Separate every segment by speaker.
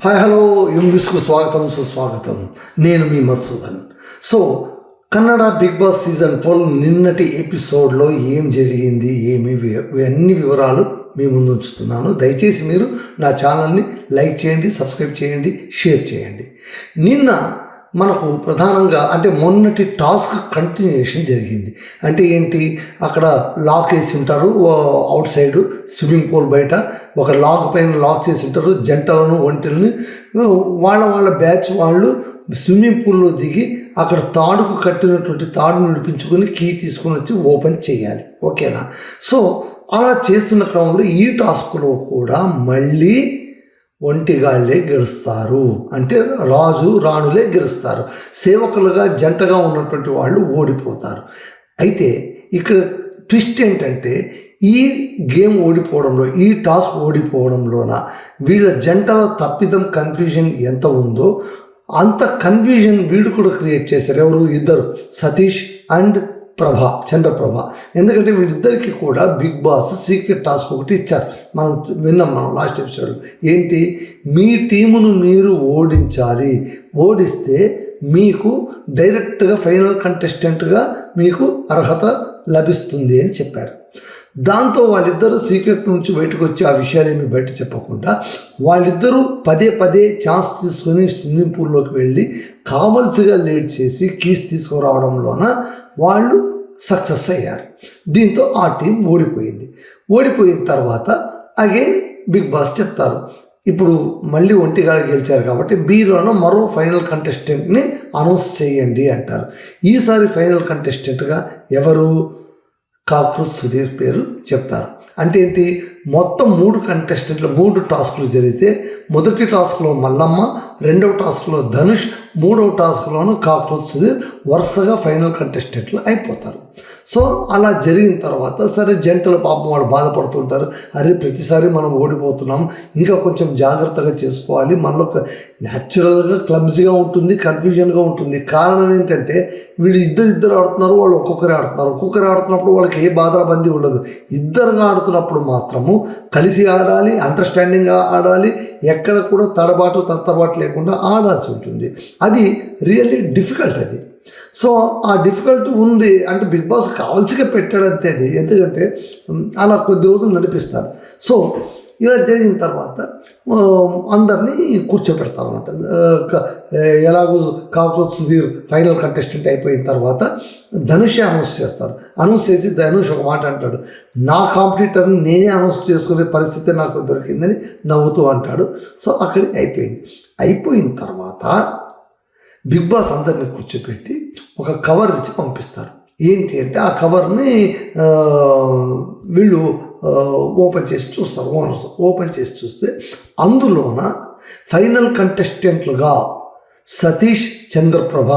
Speaker 1: Hi hello న్యూస్కు స్వాగతం సుస్వాగతం. నేను మీ Madhusudan. So Kannada big boss season 12 నిన్నటి ఎపిసోడ్లో ఏం జరిగింది అన్ని వివరాలు మీ ముందు ఉంచుతున్నాను. దయచేసి మీరు నా ఛానల్ని లైక్ చేయండి, సబ్స్క్రైబ్ చేయండి, షేర్ చేయండి. నిన్న మనకు ప్రధానంగా మొన్నటి టాస్క్ కంటిన్యూషన్ జరిగింది. అంటే అక్కడ లాక్ వేసి ఉంటారు, అవుట్ సైడ్ స్విమ్మింగ్ పూల్ బయట ఒక లాక్ పైన లాక్ చేసి ఉంటారు. జంటలను ఒంటెలను వాళ్ళ బ్యాచ్ వాళ్ళు స్విమ్మింగ్ పూల్లో దిగి అక్కడ తాడుకు కట్టినటువంటి తాడును నడిపించుకొని కీ తీసుకొని వచ్చి ఓపెన్ చేయాలి. ఓకేనా? సో అలా చేస్తున్న క్రమంలో ఈ టాస్క్లో కూడా మళ్ళీ ఒంటిగాళ్ళే గెలుస్తారు. అంటే రాజు రాణులే గెలుస్తారు. సేవకులుగా జంటగా ఉన్నటువంటి వాళ్ళు ఓడిపోతారు. అయితే ఇక్కడ ట్విస్ట్ ఏంటంటే ఈ గేమ్ ఓడిపోవడంలో, ఈ టాస్క్ ఓడిపోవడంలోన వీళ్ళ జంటల తప్పిదం కన్ఫ్యూజన్ ఎంత ఉందో అంత కన్ఫ్యూజన్ వీళ్ళు కూడా క్రియేట్ చేశారు. ఎవరు? ఇద్దరు, సతీష్ అండ్ చంద్రప్రభ. ఎందుకంటే వీళ్ళిద్దరికీ కూడా బిగ్ బాస్ సీక్రెట్ టాస్క్ ఒకటి ఇచ్చారు. మనం విన్నాం లాస్ట్ ఎపిసోడ్. మీ టీమును మీరు ఓడించాలి, ఓడిస్తే మీకు డైరెక్ట్గా ఫైనల్ కంటెస్టెంట్గా మీకు అర్హత లభిస్తుంది అని చెప్పారు. దాంతో వాళ్ళిద్దరూ సీక్రెట్ నుంచి బయటకు వచ్చి ఆ విషయాలేమి బయట చెప్పకుండా వాళ్ళిద్దరూ పదే ఛాన్స్ తీసుకొని స్విమ్మింగ్ పూల్లోకి వెళ్ళి కావలసిగా లేట్ చేసి కీస్ తీసుకురావడంలోన వాళ్ళు సక్సెస్ అయ్యారు. దీంతో ఆ టీం ఓడిపోయింది. ఓడిపోయిన తర్వాత అగైన్ బిగ్ బాస్ చెప్తారు, ఇప్పుడు మళ్ళీ ఒంటిగాళ్ళు గెలిచారు కాబట్టి మీలోనూ మరో ఫైనల్ కంటెస్టెంట్ని అనౌన్స్ చేయండి అంటారు. ఈసారి ఫైనల్ కంటెస్టెంట్గా ఎవరు? కాక్రోచ్ సుధీర్ పేరు చెప్తారు. అంటే మొత్తం 3 కంటెస్టెంట్లు, 3 టాస్కులు జరిగితే మొదటి టాస్క్లో మల్లమ్మ, రెండవ టాస్క్లో ధనుష్, మూడవ టాస్క్లోనూ కాక్రోచ్ సుధీర్ వరుసగా ఫైనల్ కంటెస్టెంట్లు అయిపోతారు. సో అలా జరిగిన తర్వాత సరే జంటల పాపం వాళ్ళు బాధపడుతుంటారు. అరే ప్రతిసారి మనం ఓడిపోతున్నాం, ఇంకా కొంచెం జాగ్రత్తగా చేసుకోవాలి, మనలో న్యాచురల్గా క్లమ్జీగా ఉంటుంది, కన్ఫ్యూజన్గా ఉంటుంది. కారణం ఏంటంటే వీళ్ళు ఇద్దరు ఆడుతున్నారు, వాళ్ళు ఒక్కొక్కరే ఆడుతున్నప్పుడు వాళ్ళకి ఏ బాధాబందీ ఉండదు. ఇద్దరుగా ఆడుతున్నప్పుడు మాత్రము కలిసి ఆడాలి, అండర్స్టాండింగ్గా ఆడాలి, ఎక్కడ కూడా తడబాటు లేకుండా ఆడాల్సి ఉంటుంది. అది రియల్లీ డిఫికల్ట్. అది సో ఆ డిఫికల్ట్ ఉంది అంటే బిగ్ బాస్ కావాల్సిగా పెట్టాడంతే. అది ఎందుకంటే అలా కొద్ది రోజులు నడిపిస్తారు. సో ఇలా జరిగిన తర్వాత అందరినీ కూర్చోబెడతారు అన్నమాట. ఎలాగో కాక్రోచ్ సుధీర్ ఫైనల్ కంటెస్టెంట్ అయిపోయిన తర్వాత ధనుష్ అనౌన్స్ చేస్తారు. అనౌన్స్ చేసి ధనుష్ ఒక మాట అంటాడు, నా కాంపిటీటర్ని నేనే అనౌన్స్ చేసుకునే పరిస్థితి నాకు దొరికిందని నవ్వుతూ అంటాడు. సో అక్కడికి అయిపోయిన తర్వాత బిగ్ బాస్ అందరినీ కూర్చోపెట్టి ఒక కవర్ ఇచ్చి పంపిస్తారు. ఏంటి అంటే ఆ కవర్ని వీళ్ళు ఓపెన్ చేసి చూస్తారు. ఓనర్స్ ఓపెన్ చేసి చూస్తే అందులోన ఫైనల్ కంటెస్టెంట్లుగా సతీష్, చంద్రప్రభ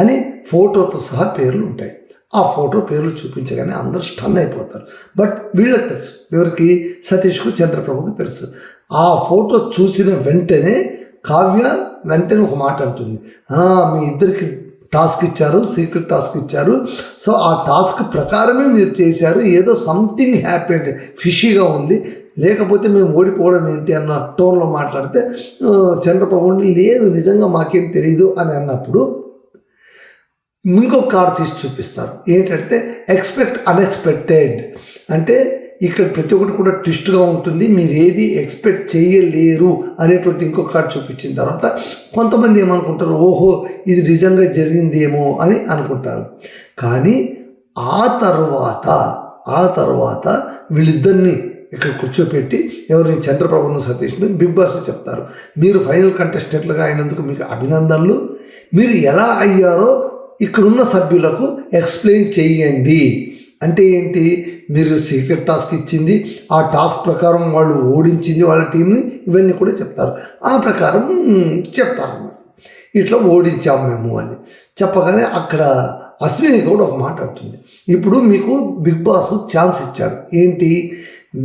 Speaker 1: అని ఫోటోతో సహా పేర్లు ఉంటాయి. ఆ ఫోటో పేర్లు చూపించగానే అందరూ స్టన్ అయిపోతారు. బట్ వీళ్ళకి తెలుసు, ఎవరికి? సతీష్కు, చంద్రప్రభకు తెలుసు. ఆ ఫోటో చూసిన వెంటనే కావ్య వెంటనే ఒక మాట అంటుంది, మీ ఇద్దరికి టాస్క్ ఇచ్చారు, సీక్రెట్ టాస్క్ ఇచ్చారు. సో ఆ టాస్క్ ప్రకారమే మీరు చేశారు, ఏదో సంథింగ్ హ్యాపెండ్, ఫిషీగా ఉంది, లేకపోతే మేము ఓడిపోవడం ఏంటి అన్న టోన్లో మాట్లాడితే చంద్రబాబు లేదు నిజంగా మాకేం తెలియదు అని అన్నప్పుడు ఇంకొక కార్డు తీసి చూపిస్తారు. ఏంటంటే ఎక్స్పెక్ట్ అన్ఎక్స్పెక్టెడ్. అంటే ఇక్కడ ప్రతి ఒక్కటి కూడా ట్విస్ట్గా ఉంటుంది, మీరు ఏది ఎక్స్పెక్ట్ చేయలేరు అనేటువంటి ఇంకొక కార్డు చూపించిన తర్వాత కొంతమంది ఏమనుకుంటారు, ఓహో ఇది నిజంగా జరిగిందేమో అని అనుకుంటారు. కానీ ఆ తర్వాత వీళ్ళిద్దరిని ఇక్కడ కూర్చోపెట్టి ఎవరిని? చంద్రప్రభను, సతీష్ని బిగ్ బాస్ చెప్తారు, మీరు ఫైనల్ కంటెస్టెంట్లుగా అయినందుకు మీకు అభినందనలు, మీరు ఎలా అయ్యారో ఇక్కడున్న సభ్యులకు ఎక్స్ప్లెయిన్ చేయండి. అంటే ఏంటి? మీరు సీక్రెట్ టాస్క్ ఇచ్చింది, ఆ టాస్క్ ప్రకారం వాళ్ళు ఓడించింది వాళ్ళ టీంని, ఇవన్నీ కూడా చెప్తారు. ఆ ప్రకారం చెప్తారన్నమాట, ఇట్లా ఓడించాము మేము అని చెప్పగానే అక్కడ అశ్విని కూడా ఒక మాట అంటుంది, ఇప్పుడు మీకు బిగ్ బాస్ ఛాన్స్ ఇచ్చాడు. ఏంటి?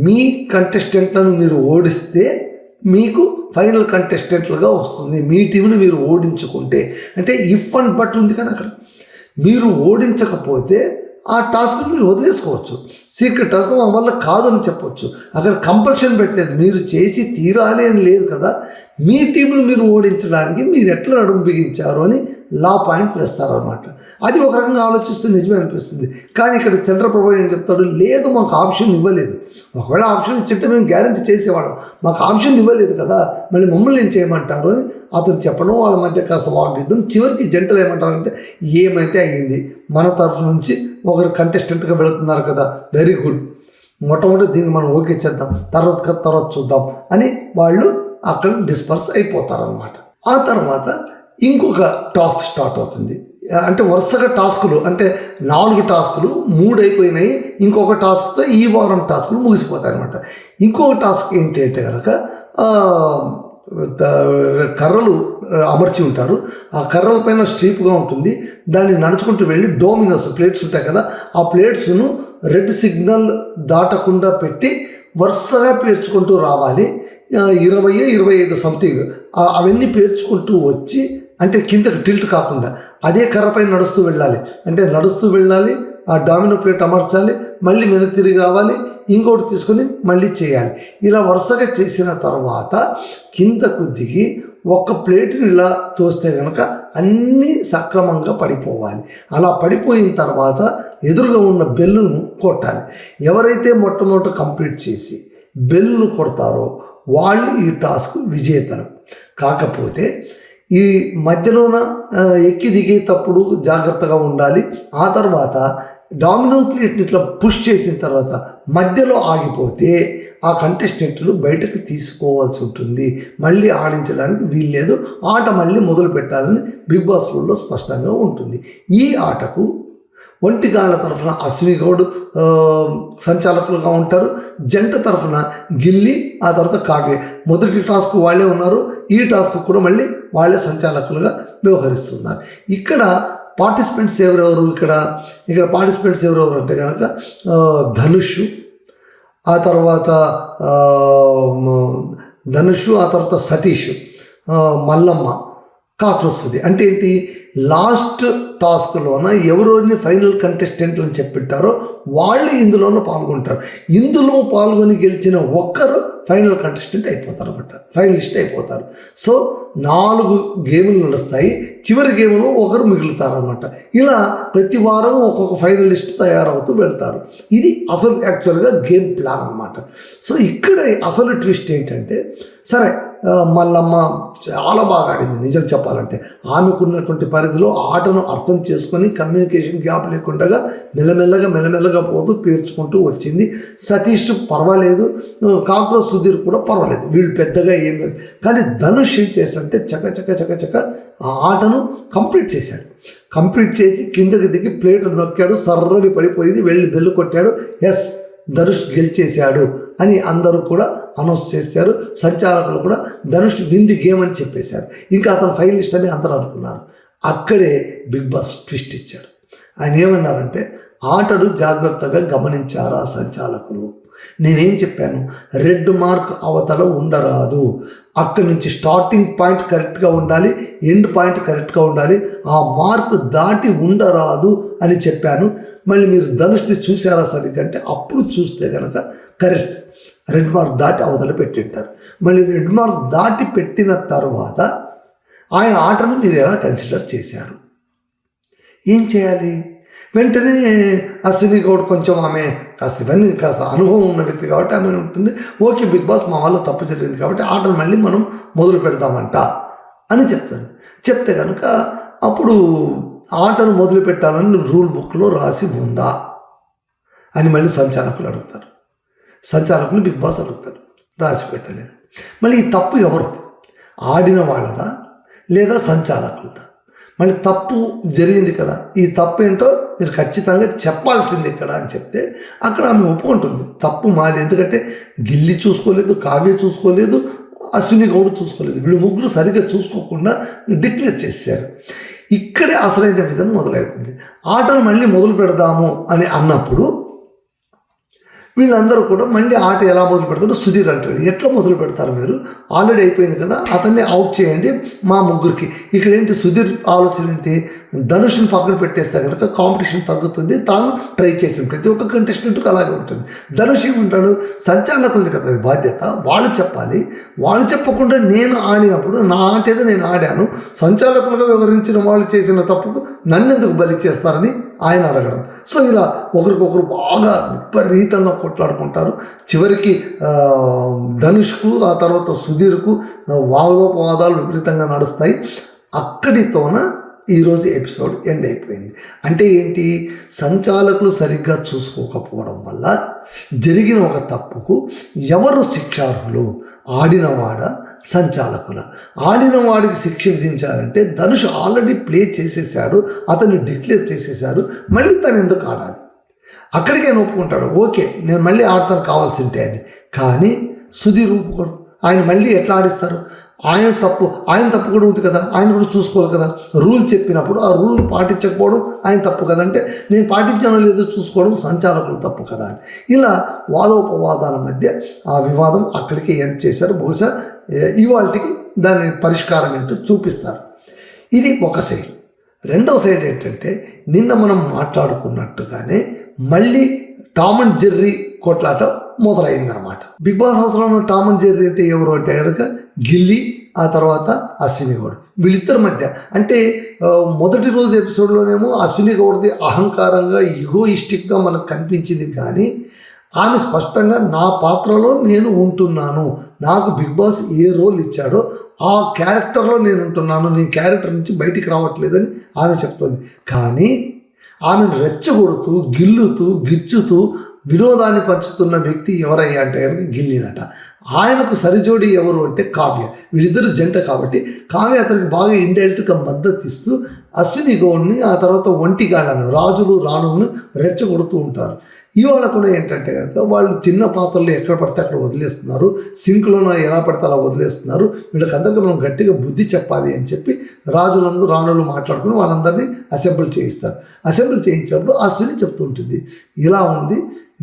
Speaker 1: మీ కంటెస్టెంట్లను మీరు ఓడిస్తే మీకు ఫైనల్ కంటెస్టెంట్లుగా వస్తుంది, మీ టీంని మీరు ఓడించుకుంటే. అంటే ఇఫ్ అండ్ బట్ ఉంది కదా అక్కడ. మీరు ఓడించకపోతే ఆ టాస్క్ మీరు వదిలేసుకోవచ్చు, సీక్రెట్ టాస్క్ మా వల్ల కాదు అని చెప్పవచ్చు. అక్కడ కంపల్షన్ పెట్టలేదు, మీరు చేసి తీరాలి అని లేదు కదా. మీ టీంను మీరు ఓడించడానికి మీరు ఎట్లా నడుము బిగించారు అని లా పాయింట్ వేస్తారనమాట. అది ఒక రకంగా ఆలోచిస్తే నిజమే అనిపిస్తుంది. కానీ ఇక్కడ చంద్రప్రభు ఏం చెప్తాడు, లేదు మాకు ఆప్షన్ ఇవ్వలేదు. ఒకవేళ ఆప్షన్ ఇచ్చింటే మేము గ్యారంటీ చేసేవాళ్ళం, మాకు ఆప్షన్ ఇవ్వలేదు కదా, మళ్ళీ మమ్మల్ని ఏం చేయమంటారు అని అతను చెప్పడం, వాళ్ళ మధ్య కాస్త వాగ్యుద్ధం. చివరికి జంటలు ఏమంటారంటే ఏమైతే అయ్యింది, మన తరఫు నుంచి ఒకరు కంటెస్టెంట్గా వెళుతున్నారు కదా, వెరీ గుడ్, మొట్టమొదటి దీన్ని మనం ఓకే చేద్దాం, తర్వాత చూద్దాం అని వాళ్ళు అక్కడ డిస్పర్స్ అయిపోతారనమాట. ఆ తర్వాత ఇంకొక టాస్క్ స్టార్ట్ అవుతుంది. అంటే వరుసగా టాస్కులు, అంటే 4 టాస్కులు 3 అయిపోయినాయి, ఇంకొక టాస్క్తో ఈ వారం టాస్కులు ముగిసిపోతాయి అనమాట. ఇంకొక టాస్క్ ఏంటి అంటే కనుక కర్రలు అమర్చి ఉంటారు, ఆ కర్రల పైన స్ట్రీప్గా ఉంటుంది, దాన్ని నడుచుకుంటూ వెళ్ళి డోమినోస్ ప్లేట్స్ ఉంటాయి కదా, ఆ ప్లేట్స్ను రెడ్ సిగ్నల్ దాటకుండా పెట్టి వరుసగా పేర్చుకుంటూ రావాలి. 20-25 సంథింగ్ అవన్నీ పేర్చుకుంటూ వచ్చి, అంటే కిందకి టిల్ట్ కాకుండా అదే కర్రపై నడుస్తూ వెళ్ళాలి. అంటే నడుస్తూ వెళ్ళాలి, ఆ డామినో ప్లేట్ అమర్చాలి, మళ్ళీ వెనక్కి తిరిగి రావాలి, ఇంకోటి తీసుకొని మళ్ళీ చేయాలి. ఇలా వరుసగా చేసిన తర్వాత కిందకు దిగి ఒక్క ప్లేట్ని ఇలా తోస్తే కనుక అన్నీ సక్రమంగా పడిపోవాలి. అలా పడిపోయిన తర్వాత ఎదురుగా ఉన్న బెల్లును కొట్టాలి. ఎవరైతే మొట్టమొదట కంప్లీట్ చేసి బెల్లును కొడతారో వాళ్ళు ఈ టాస్క్ విజేతలు. కాకపోతే ఈ మధ్యలోన ఎక్కి దిగేటప్పుడు జాగ్రత్తగా ఉండాలి. ఆ తర్వాత డామినో ప్లేట్ని ఇట్లా పుష్ చేసిన తర్వాత మధ్యలో ఆగిపోతే ఆ కంటెస్టెంట్లు బయటకు తీసుకోవాల్సి ఉంటుంది, మళ్ళీ ఆడించడానికి వీల్లేదు, ఆట మళ్ళీ మొదలు పెట్టాలని బిగ్ బాస్ రూల్లో స్పష్టంగా ఉంటుంది. ఈ ఆటకు ఒంటిగాల తరఫున అశ్విని గౌడ్ సంచాలకులుగా ఉంటారు, జంట తరఫున గిల్లి, ఆ తర్వాత కావ్య. మొదటి టాస్క్ వాళ్ళే ఉన్నారు, ఈ టాస్క్ కూడా మళ్ళీ వాళ్ళే సంచాలకులుగా వ్యవహరిస్తున్నారు. ఇక్కడ పార్టిసిపెంట్స్ ఎవరెవరు, ఇక్కడ పార్టిసిపెంట్స్ ఎవరెవరు అంటే కనుక ధనుష్, ఆ తర్వాత సతీష్, మల్లమ్మ, కాక్రోస్తుంది. అంటే ఏంటి, లాస్ట్ టాస్క్లోన ఎవరెవరిని ఫైనల్ కంటెస్టెంట్లు అని చెప్పిట్టారో వాళ్ళు ఇందులోనూ పాల్గొంటారు. ఇందులో పాల్గొని గెలిచిన ఒక్కరు ఫైనల్ కంటెస్టెంట్ అయిపోతారు అన్నమాట, ఫైనలిస్ట్ అయిపోతారు. సో 4 గేములు నడుస్తాయి, చివరి గేమ్లో ఒకరు మిగులుతారనమాట. ఇలా ప్రతి వారం ఒక్కొక్క ఫైనలిస్ట్ తయారవుతూ వెళ్తారు. ఇది అసలు యాక్చువల్గా గేమ్ ప్లాన్ అనమాట. సో ఇక్కడ అసలు ట్విస్ట్ ఏంటంటే, సరే మల్లమ్మ చాలా బాగా ఆడింది నిజం చెప్పాలంటే. ఆమెకున్నటువంటి పరిధిలో ఆటను అర్థం చేసుకొని కమ్యూనికేషన్ గ్యాప్ లేకుండా మెల్లమెల్లగా పోతూ పేర్చుకుంటూ వచ్చింది. సతీష్ పర్వాలేదు, కాక్రోచ్ సుధీర్ కూడా పర్వాలేదు, వీళ్ళు పెద్దగా ఏం లేదు. కానీ ధనుష్ ఏం చేశాడంటే చక్క ఆ ఆటను కంప్లీట్ చేశాడు. కంప్లీట్ చేసి కిందకి దిగి ప్లేట్ నొక్కాడు, సర్రని పడిపోయింది, వెళ్ళి బెల్లు కొట్టాడు, ఎస్ ధనుష్ గెలిచేశాడు అని అందరూ కూడా అనౌన్స్ చేశారు. సంచాలకులు కూడా ధనుష్ విన్ ది గేమ్ అని చెప్పేశారు. ఇంకా అతను ఫైనలిస్ట్ అని అందరూ అనుకున్నారు. అక్కడే బిగ్ బాస్ ట్విస్ట్ ఇచ్చాడు. ఆయన ఏమన్నారంటే, ఆటను జాగ్రత్తగా గమనించారా సంచాలకులు, నేనేం చెప్పాను, రెడ్ మార్క్ అవతల ఉండరాదు, అక్కడి నుంచి స్టార్టింగ్ పాయింట్ కరెక్ట్గా ఉండాలి, ఎండ్ పాయింట్ కరెక్ట్గా ఉండాలి, ఆ మార్క్ దాటి ఉండరాదు అని చెప్పాను. మళ్ళీ మీరు ధనుష్ని చూసారా సరిగ్గా అంటే అప్పుడు చూస్తే కనుక కరెక్ట్, రెడ్ మార్క్ దాటి అవతల పెట్టింటారు. మళ్ళీ రెడ్ మార్క్ దాటి పెట్టిన తర్వాత ఆయన ఆటను మీరు ఎలా కన్సిడర్ చేశారు, ఏం చేయాలి? వెంటనే అశ్విని గౌడ్ కొంచెం ఆమె కాస్త అనుభవం ఉన్న వ్యక్తి కాబట్టి ఆమె ఉంటుంది, ఓకే బిగ్ బాస్ మా వల్ల తప్పు జరిగింది కాబట్టి ఆటను మళ్ళీ మనం మొదలు పెడదామంట అని చెప్తాను. చెప్తే కనుక అప్పుడు ఆటను మొదలు పెట్టాలని రూల్ బుక్లో రాసి ఉందా అని మళ్ళీ సంచాలకులు అడుగుతారు. సంచాలకులు బిగ్ బాస్ అడుగుతారు, రాసి పెట్టలేదు. మళ్ళీ ఈ తప్పు ఎవరిది, ఆడిన వాళ్ళదా లేదా సంచాలకులదా? మళ్ళీ తప్పు జరిగింది కదా, ఈ తప్పు ఏంటో మీరు ఖచ్చితంగా చెప్పాల్సింది ఇక్కడ అని చెప్తే అక్కడ ఆమె ఒప్పుకుంటుంది, తప్పు మాది, ఎందుకంటే గిల్లి చూసుకోలేదు, కావ్య చూసుకోలేదు, అశ్విని గౌడ్ చూసుకోలేదు, వీళ్ళు ముగ్గురు సరిగ్గా చూసుకోకుండా డిక్లేర్ చేశారు. ఇక్కడే అసలైన విధం మొదలవుతుంది. ఆటను మళ్ళీ మొదలు పెడదాము అని అన్నప్పుడు వీళ్ళందరూ కూడా మళ్ళీ ఆట ఎలా మొదలు పెడతారో సుధీర్ అంటారు, ఎట్లా మొదలు పెడతారు మీరు, ఆల్రెడీ అయిపోయింది కదా, అతన్ని అవుట్ చేయండి మా ముగ్గురికి. ఇక్కడ ఏంటి సుధీర్ ఆలోచన ఏంటి, ధనుష్ని పక్కన పెట్టేస్తే కనుక కాంపిటీషన్ తగ్గుతుంది. తాను ట్రై చేసిన ప్రతి ఒక్క కంటెస్టెంట్కి అలాగే ఉంటుంది. ధనుష్ ఏమంటాడు, సంచాలకులది కదా అది బాధ్యత, వాళ్ళు చెప్పాలి. వాళ్ళు చెప్పకుండా నేను ఆడినప్పుడు నా ఆట ఏదో నేను ఆడాను, సంచాలకులుగా వివరించిన వాళ్ళు చేసిన తప్పుకు నన్నెందుకు బలి చేస్తారని ఆయన అడగడం. సో ఇలా ఒకరికొకరు బాగా విపరీతంగా కొట్లాడుకుంటారు. చివరికి ధనుష్కు ఆ తర్వాత సుధీర్కు వాదోపవాదాలు విపరీతంగా నడుస్తాయి. అక్కడితోన ఈరోజు ఎపిసోడ్ ఎండ్ అయిపోయింది. అంటే ఏంటి, సంచాలకులు సరిగ్గా చూసుకోకపోవడం వల్ల జరిగిన ఒక తప్పుకు ఎవరు శిక్షార్హులు, ఆడినవాడ సంచాలకుల? ఆడిన వాడికి శిక్ష విధించాలంటే ధనుష్ ఆల్రెడీ ప్లే చేసేసాడు, అతన్ని డిక్లేర్ చేసేసాడు, మళ్ళీ తను ఎందుకు ఆడాలి? అక్కడికే ఒప్పుకుంటాడు, ఓకే నేను మళ్ళీ ఆడతాను కావాల్సింటే అని. కానీ సుధీర్ ఒప్పుకోడు. ఆయన మళ్ళీ ఎట్లా ఆడిస్తారు? ఆయన తప్పు కూడా ఉంది కదా, ఆయన కూడా చూసుకోవాలి కదా. రూల్ చెప్పినప్పుడు ఆ రూల్ని పాటించకపోవడం ఆయన తప్పు కదా, అంటే నేను పాటించానో లేదో చూసుకోవడం సంచాలకులు తప్పు కదా అని. ఇలా వాదోపవాదాల మధ్య ఆ వివాదం అక్కడికి ఎండ్ చేశారు. బహుశా ఇవాళకి దాని పరిష్కారం ఏంటో చూపిస్తారు. ఇది ఒక సైడ్. రెండవ సైడ్ ఏంటంటే, నిన్న మనం మాట్లాడుకున్నట్టుగానే మళ్ళీ టామ్ అండ్ జెర్రీ కొట్లాట మొదలైందనమాట. బిగ్ బాస్ హౌస్లో ఉన్న టామ్ అండ్ జెర్రీ అంటే ఎవరు అంటే కనుక గిల్లీ, ఆ తర్వాత అశ్విని గౌడ్. వీళ్ళిద్దరి మధ్య అంటే మొదటి రోజు ఎపిసోడ్లోనేమో అశ్విని గౌడ్ది అహంకారంగా ఈగోయిస్టిక్గా మనకు కనిపించింది. కానీ ఆమె స్పష్టంగా నా పాత్రలో నేను ఉంటున్నాను, నాకు బిగ్ బాస్ ఏ రోల్ ఇచ్చాడో ఆ క్యారెక్టర్లో నేను ఉంటున్నాను, నేను క్యారెక్టర్ నుంచి బయటికి రావట్లేదని ఆమె చెప్తుంది. కానీ ఆమెను రెచ్చగొడుతూ గిల్లుతూ గిచ్చుతూ వినోదాన్ని పంచుతున్న వ్యక్తి ఎవరయ్యా అంటే కనుక గిల్లినట. ఆయనకు సరిజోడి ఎవరు అంటే కావ్య. వీళ్ళిద్దరు జంట కాబట్టి కావ్య అతనికి బాగా ఇండైరెక్ట్గా మద్దతు ఇస్తూ అశ్విని గౌడ్ని, ఆ తర్వాత ఒంటిగాళ్ళను, రాజులు రాణులను రెచ్చగొడుతూ ఉంటారు. ఇవాళ కూడా ఏంటంటే కనుక వాళ్ళు తిన్న పాత్రలు ఎక్కడ పడితే అక్కడ వదిలేస్తున్నారు, సింక్లోనో ఎలా పడితే అలా వదిలేస్తున్నారు. వీళ్ళకందరికీ మనం గట్టిగా బుద్ధి చెప్పాలి అని చెప్పి రాజులందరూ రాణులు మాట్లాడుకుని వాళ్ళందరినీ అసెంబ్లీ చేయిస్తారు. అసెంబ్లీ చేయించినప్పుడు అశ్విని చెప్తూ ఉంటుంది, ఇలా ఉంది,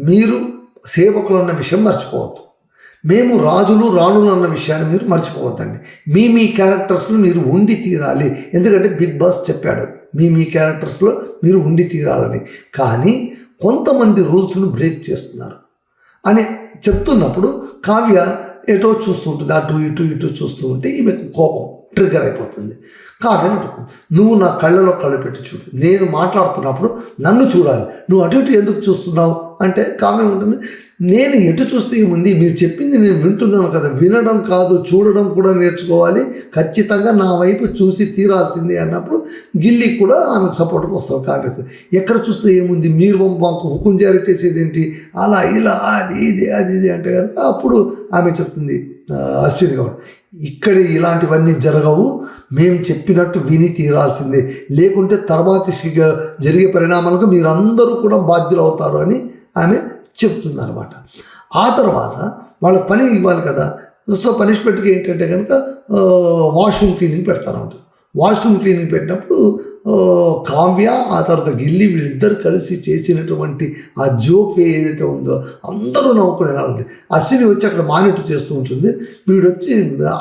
Speaker 1: మీరు సేవకులు అన్న విషయం మర్చిపోవద్దు, మేము రాజులు రాణులు అన్న విషయాన్ని మీరు మర్చిపోవద్దండి. మీ క్యారెక్టర్స్లో మీరు ఉండి తీరాలి. ఎందుకంటే బిగ్ బాస్ చెప్పాడు మీ క్యారెక్టర్స్లో మీరు ఉండి తీరాలని. కానీ కొంతమంది రూల్స్ను బ్రేక్ చేస్తున్నారు అని చెప్తున్నప్పుడు కావ్య ఎటో చూస్తూ ఉంటుంది, అటు ఇటు చూస్తూ ఉంటే ఈమెకు కోపం ట్రిగ్గర్ అయిపోతుంది. కావ్యని అడుగుతుంది, నువ్వు నా కళ్ళలో కళ్ళు పెట్టి చూడు, నేను మాట్లాడుతున్నప్పుడు నన్ను చూడాలి, నువ్వు అటు ఇటు ఎందుకు చూస్తున్నావు అంటే కావ్యం ఉంటుంది, నేను ఎటు చూస్తే ఏముంది, మీరు చెప్పింది నేను వింటున్నాను కదా, వినడం కాదు చూడడం కూడా నేర్చుకోవాలి, ఖచ్చితంగా నా వైపు చూసి తీరాల్సిందే అన్నప్పుడు గిల్లీ కూడా ఆమెకు సపోర్ట్కి వస్తారు. కావ్యకు ఎక్కడ చూస్తే ఏముంది, మీరు మాకు హుకుం జారీ చేసేది ఏంటి, అలా ఇలా అది ఇది అంటే కనుక అప్పుడు ఆమె చెప్తుంది అశ్విని గౌడ్, ఇక్కడ ఇలాంటివన్నీ జరగవు, మేము చెప్పినట్టు విని తీరాల్సిందే, లేకుంటే తర్వాత జరిగే పరిణామాలకు మీరందరూ కూడా బాధ్యులు అవుతారు అని ఆమె చెప్తుందన్నమాట. ఆ తర్వాత వాళ్ళ పని ఇవ్వాలి కదా, సో పనిష్మెంట్కి ఏంటంటే కనుక వాష్రూమ్ క్లీనింగ్ పెడతారన్నమాట. వాష్రూమ్ క్లీనింగ్ పెట్టినప్పుడు కావ్య, ఆ తర్వాత గిల్లీ వీళ్ళిద్దరు కలిసి చేసినటువంటి ఆ జోక్ ఏదైతే ఉందో అందరూ నవ్వుకునేలా ఉంది. అశ్విని వచ్చి అక్కడ మానిటర్ చేస్తూ ఉంటుంది, వీడు వచ్చి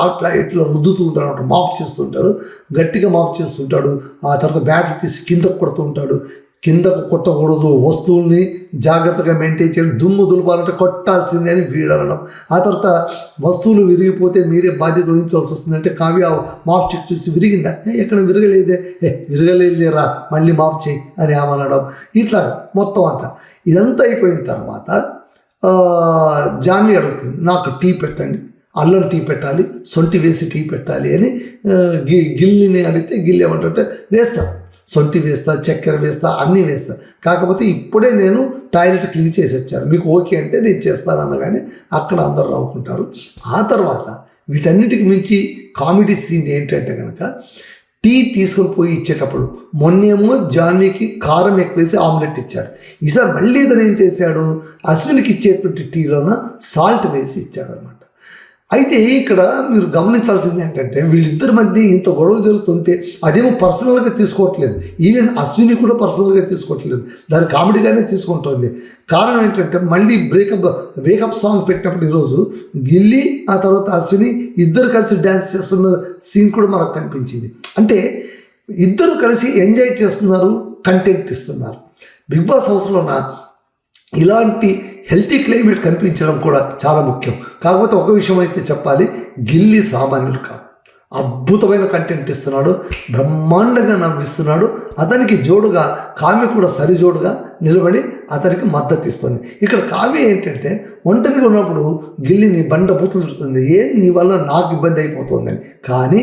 Speaker 1: అట్లా ఇట్లా రుద్దుతూ ఉంటాడు అన్నమాట, మాప్ చేస్తుంటాడు, గట్టిగా మాప్ చేస్తుంటాడు. ఆ తర్వాత బ్యాట్ తీసి కిందకు కొడుతూ ఉంటాడు. కిందకు కొట్టకూడదు, వస్తువుల్ని జాగ్రత్తగా మెయింటైన్ చేయాలి, దుమ్ము దులపాలంటే కొట్టాల్సిందే అని వీడనడం. ఆ తర్వాత వస్తువులు విరిగిపోతే మీరే బాధ్యత వహించాల్సి వస్తుందంటే కావ్య మాప్ చెక్ చూసి విరిగిందా, ఎక్కడ విరగలేదే, విరగలేదురా మళ్ళీ మాప్ చేయి అని ఆమనడం. ఇట్లా మొత్తం అంతా ఇదంతా అయిపోయిన తర్వాత జాన్వి అడుగుతుంది, నాకు టీ పెట్టండి, అల్లం టీ పెట్టాలి, సొంటి వేసి టీ పెట్టాలి అని గిల్లిని అడిగితే గిల్లి ఏమంటే వేస్తాం, సొంటి వేస్తా, చక్కెర వేస్తా, అన్నీ వేస్తా, కాకపోతే ఇప్పుడే నేను టాయిలెట్ క్లీన్ చేసి వచ్చాను, మీకు ఓకే అంటే నేను చేస్తాను అనగానే అక్కడ అందరూ నవ్వుకుంటారు. ఆ తర్వాత వీటన్నిటికి మించి కామెడీ సీన్ ఏంటంటే కనుక టీ తీసుకొని పోయి ఇచ్చేటప్పుడు మొన్నేమో జాన్వీకి కారం ఎక్కువేసి ఆమ్లెట్ ఇచ్చాడు, ఈసారి మళ్ళీ ఇతను ఏం చేశాడు, అశ్వినికి ఇచ్చేటువంటి టీలోన సాల్ట్ వేసి ఇచ్చాడు అనమాట. అయితే ఇక్కడ మీరు గమనించాల్సింది ఏంటంటే వీళ్ళిద్దరి మధ్య ఇంత గొడవ జరుగుతుంటే అదేమో పర్సనల్గా తీసుకోవట్లేదు, ఈవెన్ అశ్విని కూడా పర్సనల్గా తీసుకోవట్లేదు, దాని కామెడీగానే తీసుకుంటుంది. కారణం ఏంటంటే మళ్ళీ వేకప్ సాంగ్ పెట్టినప్పుడు ఈరోజు గిల్లీ, ఆ తర్వాత అశ్విని ఇద్దరు కలిసి డ్యాన్స్ చేస్తున్న సీన్ కూడా మనకు కనిపించింది. అంటే ఇద్దరు కలిసి ఎంజాయ్ చేస్తున్నారు, కంటెంట్ ఇస్తున్నారు. బిగ్ బాస్ హౌస్లోన ఇలాంటి హెల్తీ క్లైమేట్ కనిపించడం కూడా చాలా ముఖ్యం. కాకపోతే ఒక విషయం అయితే చెప్పాలి, గిల్లీ సామాన్యులు కాదు, అద్భుతమైన కంటెంట్ ఇస్తున్నాడు, బ్రహ్మాండంగా నవ్విస్తున్నాడు. అతనికి జోడుగా కావ్య కూడా సరిజోడుగా నిలబడి అతనికి మద్దతు ఇస్తుంది. ఇక్కడ కావ్య ఏంటంటే ఒంటరిగా ఉన్నప్పుడు గిల్లిని బండ బూతులు తిడుతుంది, నీ వల్ల నాకు ఇబ్బంది అయిపోతుందని. కానీ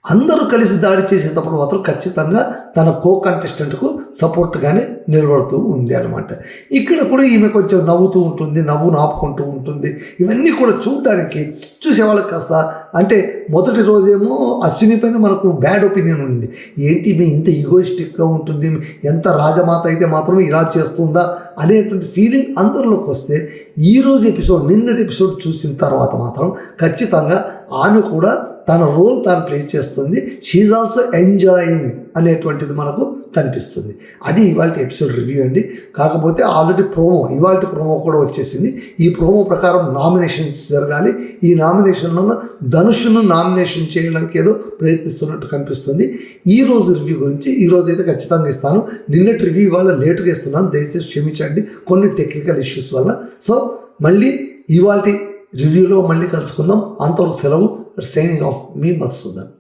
Speaker 1: అందరూ కలిసి దాడి చేసేటప్పుడు మాత్రం ఖచ్చితంగా తన కో కంటెస్టెంట్కు సపోర్ట్గానే నిలబడుతూ ఉంది అనమాట. ఇక్కడ కూడా ఈమె కొంచెం నవ్వుతూ ఉంటుంది, నవ్వు నాపుకుంటూ ఉంటుంది. ఇవన్నీ కూడా చూడడానికి చూసేవాళ్ళకి కాస్త అంటే మొదటి రోజేమో అశ్విని పైన మనకు బ్యాడ్ ఒపీనియన్ ఉంది. ఏంటి ఈమె ఇంత ఈగోయిస్టిక్గా ఉంటుంది, ఎంత రాజమాత అయితే మాత్రం ఇలా చేస్తుందా అనేటువంటి ఫీలింగ్ అందరిలోకి వస్తే, ఈరోజు ఎపిసోడ్ నిన్నటి ఎపిసోడ్ చూసిన తర్వాత మాత్రం ఖచ్చితంగా ఆమె కూడా తన రోల్ తాను ప్లే చేస్తుంది. షీఈ్ ఆల్సో ఎంజాయింగ్ అనేటువంటిది మనకు కనిపిస్తుంది. అది ఇవాళ ఎపిసోడ్ రివ్యూ అండి. కాకపోతే ఆల్రెడీ ఇవాళ ప్రోమో కూడా వచ్చేసింది. ఈ ప్రోమో ప్రకారం నామినేషన్స్ జరగాలి. ఈ నామినేషన్లో ధనుష్ను నామినేషన్ చేయడానికి ఏదో ప్రయత్నిస్తున్నట్టు కనిపిస్తుంది. ఈ రోజు రివ్యూ గురించి ఈరోజు అయితే ఖచ్చితంగా ఇస్తాను. నిన్నటి రివ్యూ ఇవాళ లేటుగా ఇస్తున్నాను, దయచేసి క్షమించండి కొన్ని టెక్నికల్ ఇష్యూస్ వల్ల. సో మళ్ళీ ఇవాళ రివ్యూలో మళ్ళీ కలుసుకుందాం. అంతవరకు సెలవు. సైనింగ్ ఆఫ్ మీ మధుసూదన్.